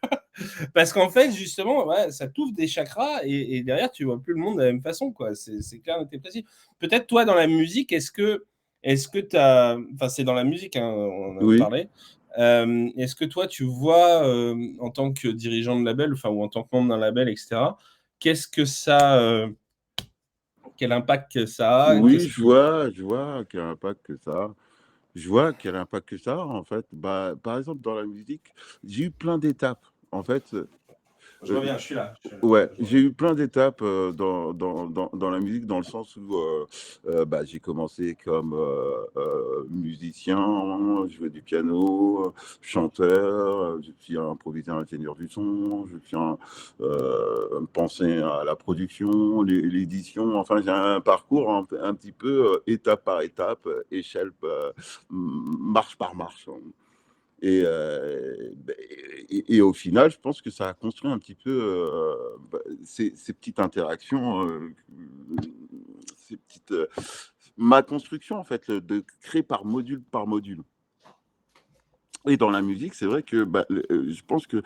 Parce qu'en fait, justement, ouais, ça t'ouvre des chakras et derrière, tu vois plus le monde de la même façon, quoi. C'est clair et précis. Peut-être toi, dans la musique, est-ce que tu as. Enfin, c'est dans la musique, hein, on en a Oui, parlé. Est-ce que toi, tu vois, en tant que dirigeant de label, enfin, ou en tant que membre d'un label, etc., qu'est-ce que ça. Quel impact que ça a? oui, Qu'est-ce qui. je vois quel impact que ça a. Je vois quel impact que ça a, en fait. Bah, par exemple, dans la musique, j'ai eu plein d'étapes. En fait, Je euh, reviens, je suis là. ouais, Je j'ai reviens. eu plein d'étapes dans la musique, dans le sens où bah, j'ai commencé comme musicien, je jouais du piano, chanteur, je suis improviseur ingénieur du son, je suis pensé à la production, l'édition, enfin j'ai un parcours un petit peu étape par étape, échelle, marche par marche. Et au final, je pense que ça a construit un petit peu ces petites interactions, ces petites, ma construction, en fait, de créer par module par module. Et dans la musique, c'est vrai que bah, je pense que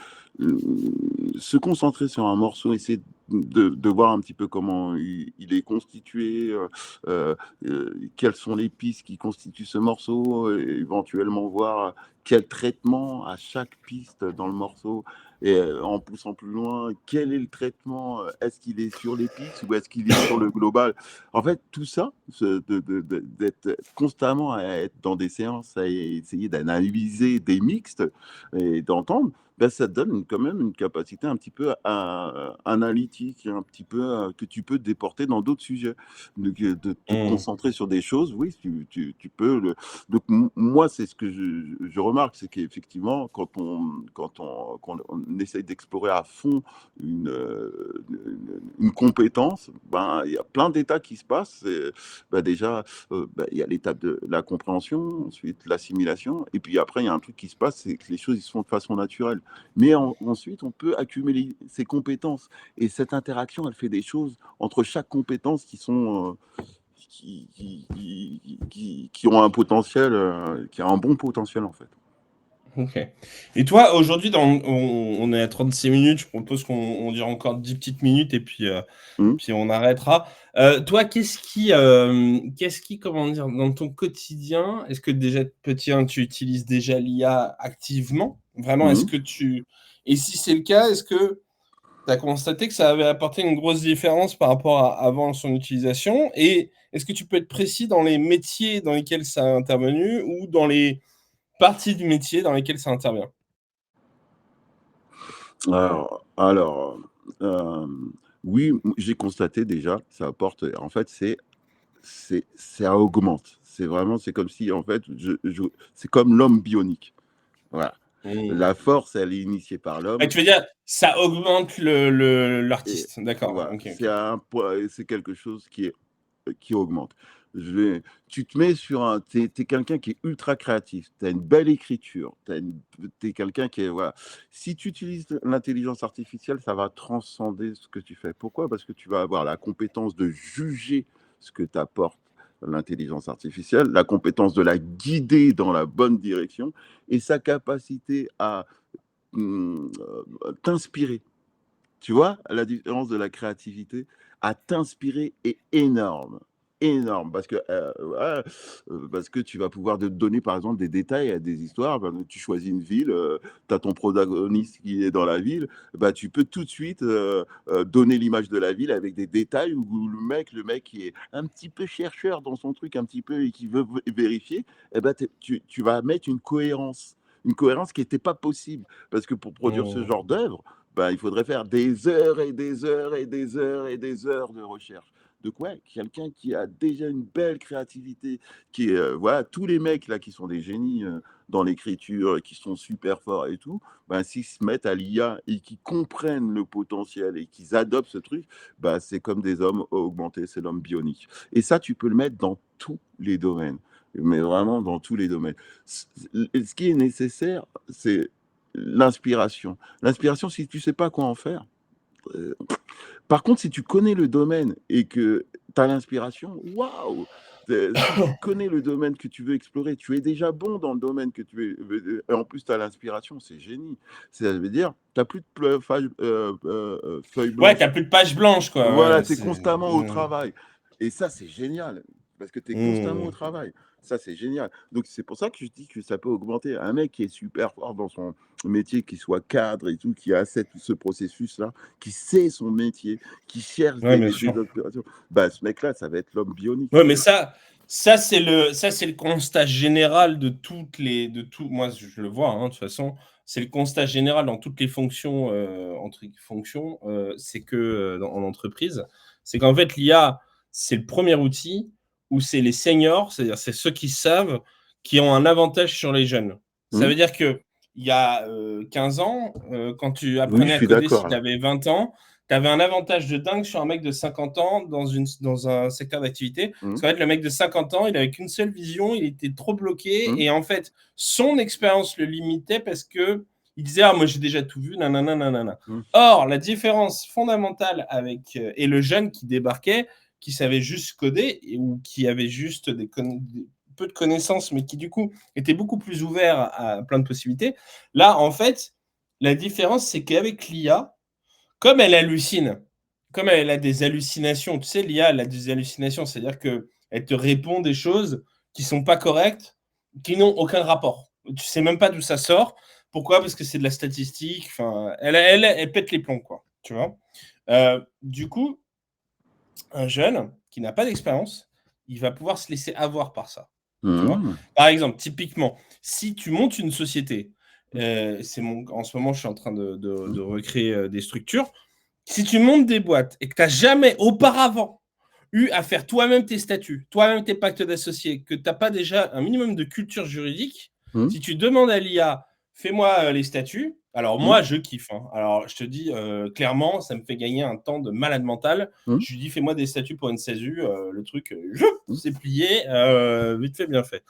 se concentrer sur un morceau, essayer de voir un petit peu comment il est constitué, quelles sont les pistes qui constituent ce morceau, éventuellement voir quel traitement à chaque piste dans le morceau, et en poussant plus loin, quel est le traitement, est-ce qu'il est sur les pistes ou est-ce qu'il est sur le global? En fait, tout ça, d'être constamment à être dans des séances, à essayer d'analyser des mixtes et d'entendre, ben, ça te donne quand même une capacité un petit peu analytique, un petit peu que tu peux déporter dans d'autres sujets. De te Mmh. concentrer sur des choses, oui, tu peux. Donc, moi, c'est ce que je remarque, c'est qu'effectivement, quand on essaye d'explorer à fond une compétence, ben, il y a plein d'états qui se passent. Ben, déjà, ben, il y a l'étape de la compréhension, ensuite l'assimilation, et puis après, il y a un truc qui se passe, c'est que les choses ils se font de façon naturelle. Mais ensuite, on peut accumuler ces compétences, et cette interaction, elle fait des choses entre chaque compétence qui sont qui ont un potentiel, qui a un bon potentiel en fait. Ok. Et toi, aujourd'hui, on est à 36 minutes. Je propose qu'on dure encore 10 petites minutes et Hmm. puis on arrêtera. Toi, qu'est-ce qui, comment dire, dans ton quotidien, est-ce que déjà petit 1, tu utilises déjà l'IA activement? Vraiment, est-ce Hmm. que tu. Et si c'est le cas, est-ce que tu as constaté que ça avait apporté une grosse différence par rapport à avant son utilisation? Et est-ce que tu peux être précis dans les métiers dans lesquels ça a intervenu ou dans les parties du métier dans lesquelles ça intervient? Alors, oui, j'ai constaté déjà, ça apporte, en fait, ça augmente. C'est vraiment, c'est comme si, en fait, c'est comme l'homme bionique. Voilà. Mmh. La force, elle est initiée par Ah, l'homme. tu veux dire, ça augmente Et l'artiste. D'accord. voilà, Ok, ok. c'est quelque chose qui augmente. Je vais, tu te mets sur un, t'es quelqu'un qui est ultra créatif, tu as une belle écriture, t'es quelqu'un qui est, voilà. Si tu utilises l'intelligence artificielle, ça va transcender ce que tu fais. Pourquoi? Parce que tu vas avoir la compétence de juger ce que t'apporte l'intelligence artificielle, la compétence de la guider dans la bonne direction et sa capacité à t'inspirer. Tu vois, la différence de la créativité à t'inspirer est énorme. Énorme, parce que tu vas pouvoir te donner par exemple des détails à des histoires. Ben, tu choisis une ville, tu as ton protagoniste qui est dans la ville, bah, tu peux tout de suite donner l'image de la ville avec des détails où le mec qui est un petit peu chercheur dans son truc, un petit peu et qui veut vérifier, eh ben, tu vas mettre une cohérence qui n'était pas possible. Parce que pour produire ce Mmh. genre d'œuvre, ben, il faudrait faire des heures et des heures et des heures et des heures de recherche. Donc ouais, quelqu'un qui a déjà une belle créativité, qui est, voilà, tous les mecs là qui sont des génies dans l'écriture, qui sont super forts et tout, ben, s'ils se mettent à l'IA et qu'ils comprennent le potentiel et qu'ils adoptent ce truc, ben, c'est comme des hommes augmentés, c'est l'homme bionique. Et ça, tu peux le mettre dans tous les domaines, mais vraiment dans tous les domaines. Ce qui est nécessaire, c'est l'inspiration. L'inspiration, si tu ne sais pas quoi en faire. Par contre, si tu connais le domaine et que tu as l'inspiration, waouh! Si tu connais le domaine que tu veux explorer, tu es déjà bon dans le domaine que tu veux, et en plus tu as l'inspiration, c'est génie. Ça veut dire, tu n'as plus de feuilles Ouais, t'as blanches. plus de page blanche, quoi. Voilà, Ouais, tu es c'est... constamment au travail. Et ça, c'est génial, parce que tu es constamment au Mmh. travail. Ça, c'est génial. Donc, c'est pour ça que je dis que ça peut augmenter. Un mec qui est super fort dans son métier, qui soit cadre et tout, qui a ce processus-là, qui sait son métier, qui cherche Ouais, bien des sûr. inspirations, bah, ce mec-là, ça va être l'homme bionique. Ouais, mais ça, c'est le constat général de toutes les, de tout. Moi, je le vois, hein, de toute façon, c'est le constat général dans toutes les fonctions, entre fonctions, c'est que en entreprise, c'est qu'en fait l'IA, c'est le premier outil où c'est les seniors, c'est-à-dire c'est ceux qui savent, qui ont un avantage sur les jeunes. Ça Mmh. veut dire que il y a 15 ans, quand tu Oui, je apprenais à suis coder, d'accord si tu là. avais 20 ans, tu avais un avantage de dingue sur un mec de 50 ans dans un secteur d'activité. Mmh. Parce qu'en fait, le mec de 50 ans, il avait qu'une seule vision, il était trop bloqué. Mmh. Et en fait, son expérience le limitait parce que il disait, ah, moi j'ai déjà tout vu, nanana, nanana. Mmh. Or, la différence fondamentale avec et le jeune qui débarquait, qui savait juste coder ou qui avait juste peu de connaissances, mais qui du coup était beaucoup plus ouvert à plein de possibilités. Là, en fait, la différence, c'est qu'avec l'IA, comme elle hallucine, comme elle a des hallucinations, tu sais, l'IA, elle a des hallucinations, c'est-à-dire qu'elle te répond des choses qui sont pas correctes, qui n'ont aucun rapport. Tu sais même pas d'où ça sort. Pourquoi? Parce que c'est de la statistique. Enfin, elle pète les plombs, quoi. Tu vois? Du coup, un jeune qui n'a pas d'expérience, il va pouvoir se laisser avoir par ça. Tu vois? Mmh. Par exemple, typiquement, si tu montes une société, Mmh. en ce moment, je suis en train Mmh. de recréer des structures. Si tu montes des boîtes et que tu n'as jamais auparavant eu à faire toi-même tes statuts, toi-même tes pactes d'associés, que tu n'as pas déjà un minimum de culture juridique, Mmh. si tu demandes à l'IA, fais-moi les statuts, alors Mmh. moi, je kiffe, hein. Alors, je te dis clairement, ça me fait gagner un temps de malade mental. Mmh. Je lui dis, fais-moi des statuts pour une SASU, le truc, Mmh. c'est plié, vite fait, bien fait.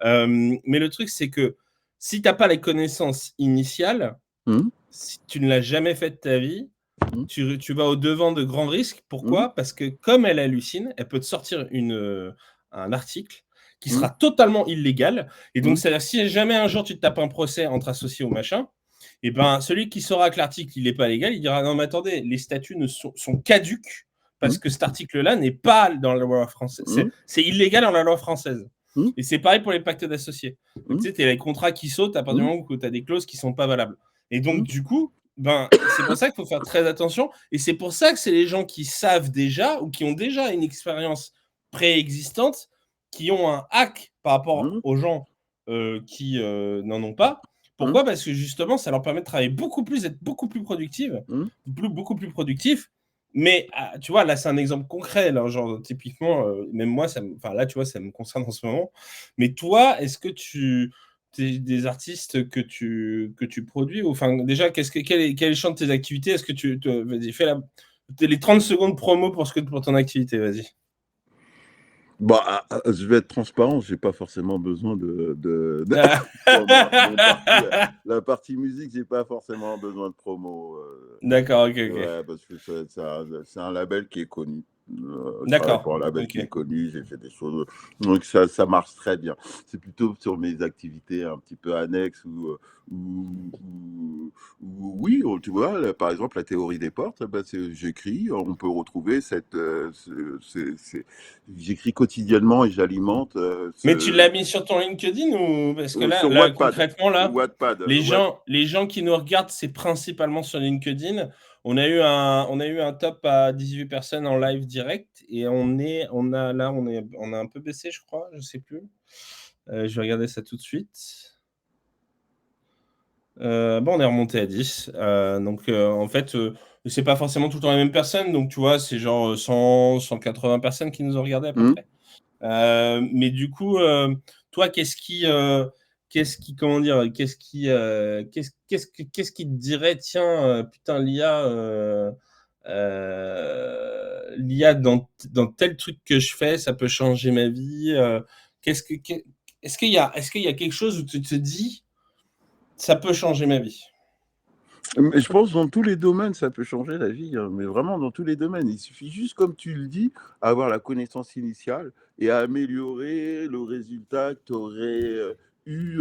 Mais le truc, c'est que si tu n'as pas les connaissances initiales, Mmh. si tu ne l'as jamais fait de ta vie, Mmh. tu vas au-devant de grands risques. Mmh. Pourquoi? Parce que comme elle hallucine, elle peut te sortir un article qui Mmh. sera totalement illégal. Et donc, Mmh. c'est-à-dire, si jamais un jour tu te tapes un procès entre associés ou machin, et ben, celui qui saura que l'article il n'est pas légal, il dira non, mais attendez, les statuts sont caducs Mmh. parce que cet article-là n'est pas dans la loi française. Mmh. C'est illégal dans la loi française. Mmh. Et c'est pareil pour les pactes d'associés. Donc, tu sais, tu as les contrats qui sautent à partir du Mmh. moment où tu as des clauses qui ne sont pas valables. Et donc, Mmh. du coup, ben, c'est pour ça qu'il faut faire très attention. Et c'est pour ça que c'est les gens qui savent déjà ou qui ont déjà une expérience préexistante qui ont un hack par rapport Mmh. aux gens qui n'en ont pas. Mmh. Pourquoi? Parce que justement, ça leur permet de travailler beaucoup plus, d'être beaucoup plus productive, Mmh. beaucoup plus productif. Mais tu vois, là, c'est un exemple concret. Là, genre, typiquement, même moi, enfin, là, tu vois, ça me concerne en ce moment. Mais toi, est-ce que des artistes que tu produis, enfin, déjà, quel est le champ de tes activités? Est-ce que vas-y, fais les 30 secondes promo pour ton activité, vas-y. Bah, je vais être transparent, j'ai pas forcément besoin de pour mon parti, la partie musique, j'ai pas forcément besoin de promo, D'accord, ok, ok. ouais, parce que c'est un label qui est connu. Je travaille D'accord, pour un label qui est ok. connu, j'ai fait des choses, donc ça marche très bien. C'est plutôt sur mes activités un petit peu annexes où oui, tu vois, là, par exemple, la théorie des portes, bah, j'écris, on peut retrouver j'écris quotidiennement et j'alimente Mais tu l'as mis sur ton LinkedIn ou parce que là, sur là Wattpad. concrètement là, Wattpad. les gens qui nous regardent, c'est principalement sur LinkedIn. On a eu un top à 18 personnes en live direct et on a un peu baissé, je crois, je sais plus. Je vais regarder ça tout de suite. On est remonté à 10. Donc, en fait, c'est pas forcément tout le temps les mêmes personnes. Donc, tu vois, c'est genre 100, 180 personnes qui nous ont regardé à peu Mmh. près. Mais du coup, toi, comment dire, qu'est-ce qui te dirait, tiens, putain, l'IA dans tel truc que je fais, ça peut changer ma vie. Qu'est-ce que, qu'est- est-ce qu'il y a quelque chose où tu te dis, ça peut changer ma vie? Mais je pense dans tous les domaines, ça peut changer la vie, hein, mais vraiment dans tous les domaines. Il suffit juste, comme tu le dis, avoir la connaissance initiale et à améliorer le résultat que tu aurais eu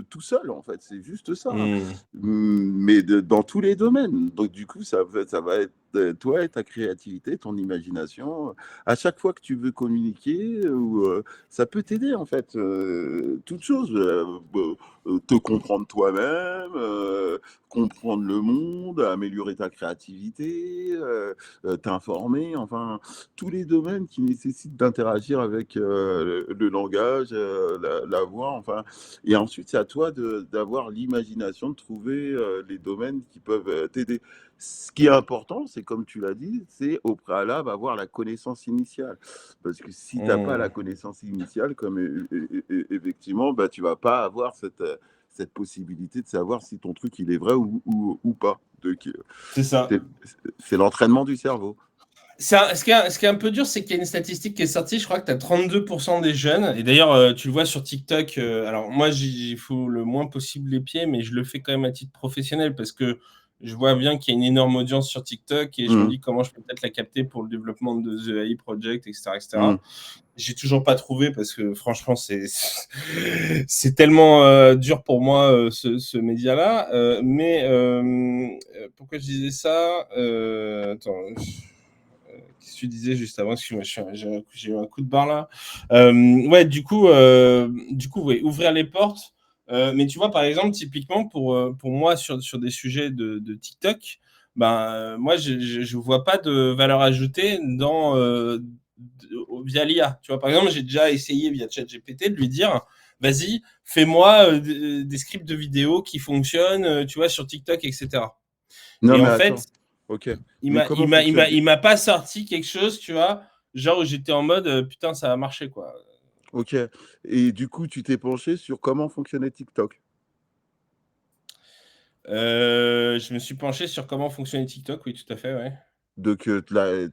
tout seul, en fait. C'est juste ça, hein. Mmh. Mais dans tous les domaines. Donc, du coup, ça va être toi et ta créativité, ton imagination. À chaque fois que tu veux communiquer, ça peut t'aider, en fait. Toute chose. Te comprendre toi-même. Comprendre le monde, améliorer ta créativité, t'informer, enfin, tous les domaines qui nécessitent d'interagir avec le langage, la voix, enfin. Et ensuite, c'est à toi d'avoir l'imagination, de trouver les domaines qui peuvent t'aider. Ce qui est important, c'est comme tu l'as dit, c'est au préalable avoir la connaissance initiale. Parce que si tu n'as pas la Mmh. connaissance initiale, comme effectivement, bah, tu vas pas avoir cette possibilité de savoir si ton truc il est vrai ou pas. Donc, C'est ça. c'est c'est l'entraînement du cerveau. Ce qui est un peu dur, c'est qu'il y a une statistique qui est sortie. Je crois que tu as 32% des jeunes. Et d'ailleurs, tu le vois sur TikTok. Alors, moi, j'y fous le moins possible les pieds, mais je le fais quand même à titre professionnel parce que je vois bien qu'il y a une énorme audience sur TikTok et je me Mmh, dis comment je peux peut-être la capter pour le développement de The AI Project, etc., mmh. etc. J'ai toujours pas trouvé parce que franchement, c'est tellement dur pour moi ce média-là. Pourquoi je disais ça attends, qu'est-ce que tu disais juste avant? Excuse-moi, j'ai eu un coup de barre là. Ouais, du coup, ouais, ouvrir les portes. Mais tu vois, par exemple, typiquement pour moi sur des sujets de TikTok, ben moi je vois pas de valeur ajoutée via l'IA. Tu vois, par exemple, j'ai déjà essayé via ChatGPT de lui dire, vas-y, fais-moi des scripts de vidéos qui fonctionnent, tu vois, sur TikTok, etc. Non, Et mais en fait, attends. OK. il Mais m'a, comment il m'a, il fonctionne m'a, il m'a pas sorti quelque chose, tu vois, genre où j'étais en mode putain, ça a marché, quoi. OK, et du coup, tu t'es penché sur comment fonctionnait TikTok? Je me suis penché sur comment fonctionnait TikTok, oui, tout à fait, ouais. Donc,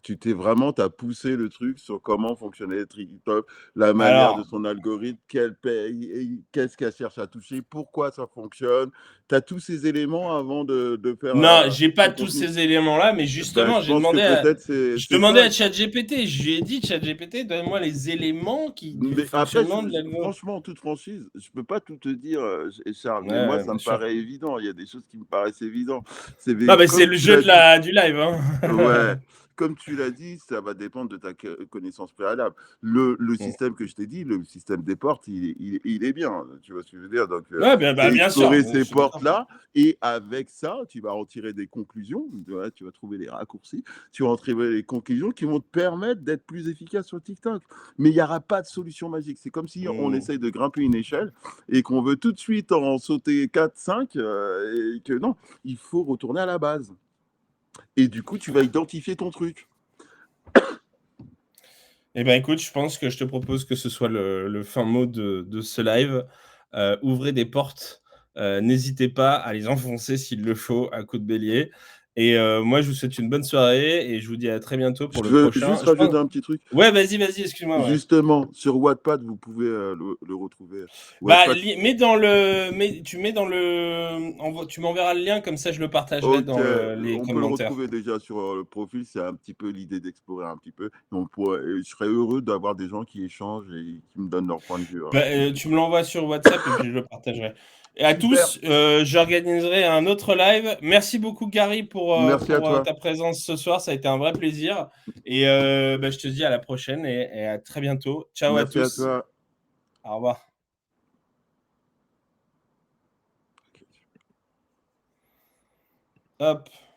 tu t'es vraiment tu poussé le truc sur comment fonctionnait TikTok, la manière de Alors, son algorithme, quel pays qu'est-ce qu'elle cherche à toucher, pourquoi ça fonctionne. Tu as tous ces éléments avant de faire, non, j'ai pas ton tous contenu? ces éléments-là, mais Ben, justement, je pense que peut-être je c'est demandais ça. à ChatGPT, je lui ai dit, ChatGPT, donne-moi les éléments du Mais après, fonctionnement de l'algo. franchement, en toute franchise, je peux pas tout te dire, Charles, Ouais, mais moi, ouais, ça bien me sûr. paraît évident. Il y a des choses qui me paraissent évidentes. Non, mais c'est Comme le tu jeu l'as dit. du live, hein. Ouais, comme tu l'as dit, ça va dépendre de ta connaissance préalable. Le Mm. système que je t'ai dit, le système des portes, il est bien. Tu vois ce que je veux dire? Donc, Ouais, c'est bien sûr, explorer je ces suis d'accord. portes-là, et avec ça, tu vas en tirer des conclusions. Tu vas trouver les raccourcis, tu vas en tirer les conclusions qui vont te permettre d'être plus efficace sur TikTok. Mais il n'y aura pas de solution magique. C'est comme si on Mm. essaye de grimper une échelle et qu'on veut tout de suite en sauter 4, 5, et que non, il faut retourner à la base. Et du coup, tu vas identifier ton truc. Eh ben écoute, je pense que je te propose que ce soit le fin mot de ce live. Ouvrez des portes, n'hésitez pas à les enfoncer s'il le faut à coups de bélier. Et moi, je vous souhaite une bonne soirée et je vous dis à très bientôt pour Je le veux prochain. juste Je pense... rajouter un petit truc. Ouais, vas-y, excuse-moi. Ouais. Justement, sur Wattpad, vous pouvez le retrouver. Bah, Wattpad, tu mets dans tu m'enverras le lien comme ça, je le partagerai ok, dans les on peut le commentaires. retrouver déjà sur le profil. C'est un petit peu l'idée d'explorer un petit peu. Et je serais heureux d'avoir des gens qui échangent et qui me donnent leur point de vue, hein. Bah, tu me l'envoies sur WhatsApp et puis je le partagerai. Et à Super, tous, j'organiserai un autre live. Merci beaucoup, Gary, merci à toi. ta présence ce soir. Ça a été un vrai plaisir. Et bah, je te dis à la prochaine et à très bientôt. Ciao à Merci à tous. toi. Au revoir. Hop.